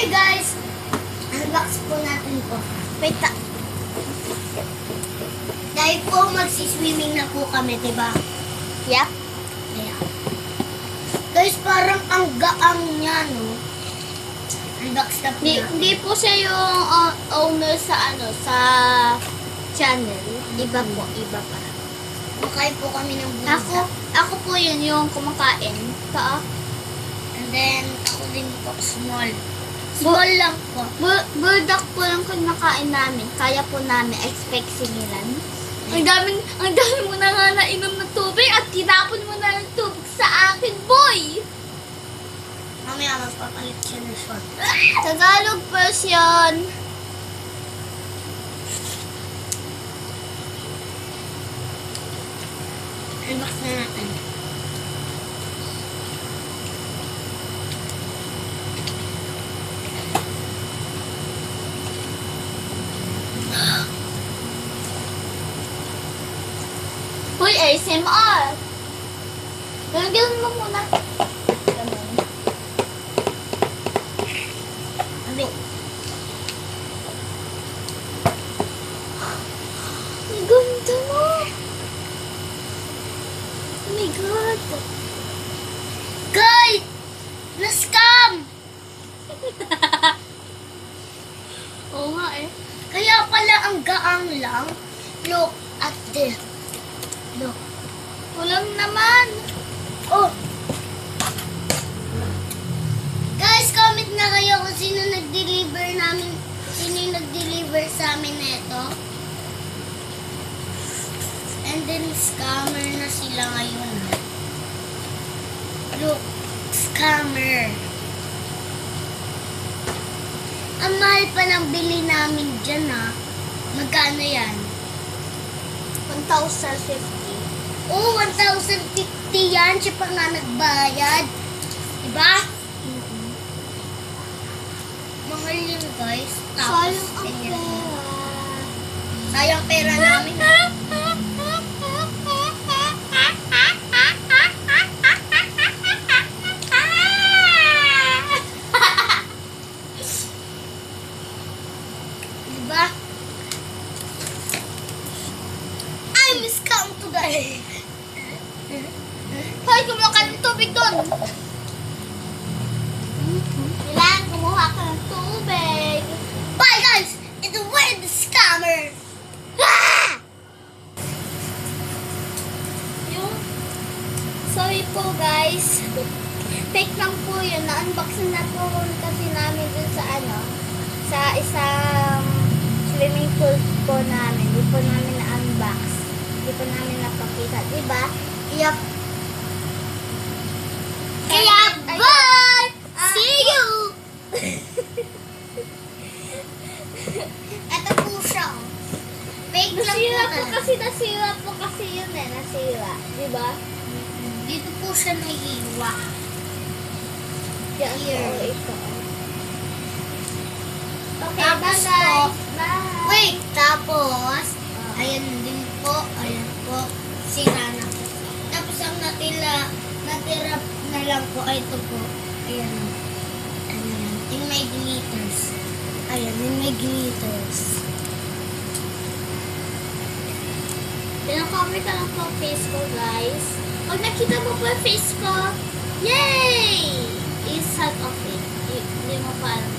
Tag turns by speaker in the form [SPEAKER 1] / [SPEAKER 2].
[SPEAKER 1] guys, unbox po natin po. Wait ta. Dahil po magsiswimming na po kami, diba?
[SPEAKER 2] Yep.
[SPEAKER 1] Yeah. Guys, parang ang gaang niya, no? Unbox na po natin.
[SPEAKER 2] Hindi po siya yung owner sa sa channel. Iba po, iba pa.
[SPEAKER 1] Makain po kami ng busa.
[SPEAKER 2] Ako po yun yung kumakain. Ito.
[SPEAKER 1] And then, ako din po, small. Small lang po.
[SPEAKER 2] Burdak po lang kumakain namin. Kaya po namin expect singilan. Ang dami mo na nga nainom ng tubig at tinapon mo na ng tubig sa akin, boy!
[SPEAKER 1] Mamaya magpapalit siya ng short.
[SPEAKER 2] Tagalog version.
[SPEAKER 1] Unbox na natin.
[SPEAKER 2] Uy, ASMR! Ganun mo muna. Ganun.
[SPEAKER 1] Abi.
[SPEAKER 2] Ang ganda mo! Oh my God!
[SPEAKER 1] Guys! Na-scam!
[SPEAKER 2] Oo nga eh.
[SPEAKER 1] Kaya pala ang gaang lang. Look at this. Look.
[SPEAKER 2] Kulang naman.
[SPEAKER 1] Oh! Guys, comment na kayo kung sino nag-deliver namin. Sino yung nag-deliver sa amin neto. And then, scammer na sila ngayon. Look. Scammer. Ang mahal pa ng bili namin dyan, ha. Magkano yan?
[SPEAKER 2] 1,050.
[SPEAKER 1] Oh, 1,050 yan. Siya pa nga nagbayad. Diba? Mahal yun, guys. Tapos,
[SPEAKER 2] Sayang ang
[SPEAKER 1] ganyan.
[SPEAKER 2] pera.
[SPEAKER 1] Sayang pera namin. Diba? I miss count today.
[SPEAKER 2] Hoy, kumuha ka ng tubig doon. Kailangan kumuha ka ng tubig.
[SPEAKER 1] Bye, guys. It's a weird scammer. Ah!
[SPEAKER 2] Yung, sorry po guys. Fake lang po yun. Na-unbox na po kasi namin dun sa sa isang swimming pool po namin. Hindi po namin na-unbox. Hindi po namin napakita. Diba?
[SPEAKER 1] Yup. Kaya, bye! See you! Ito po siya. Fake lang po talaga.
[SPEAKER 2] Nasira po kasi yun eh. Nasira. Diba?
[SPEAKER 1] Dito po siya nahiwa.
[SPEAKER 2] Yan
[SPEAKER 1] Here.
[SPEAKER 2] po ito. Okay,
[SPEAKER 1] Tapos
[SPEAKER 2] bye guys.
[SPEAKER 1] po,
[SPEAKER 2] Bye.
[SPEAKER 1] wait, tapos, ayan din po, ayan po, sira na po. Tapos ang natira na lang po, ay ito po, ayan, ayan, yung may glitters. Ayan, yung may glitters.
[SPEAKER 2] Pinakamit ka lang po ang face ko, guys. Pag nakita mo po ang face ko, yay! Is half of it. Hindi mo pa alam.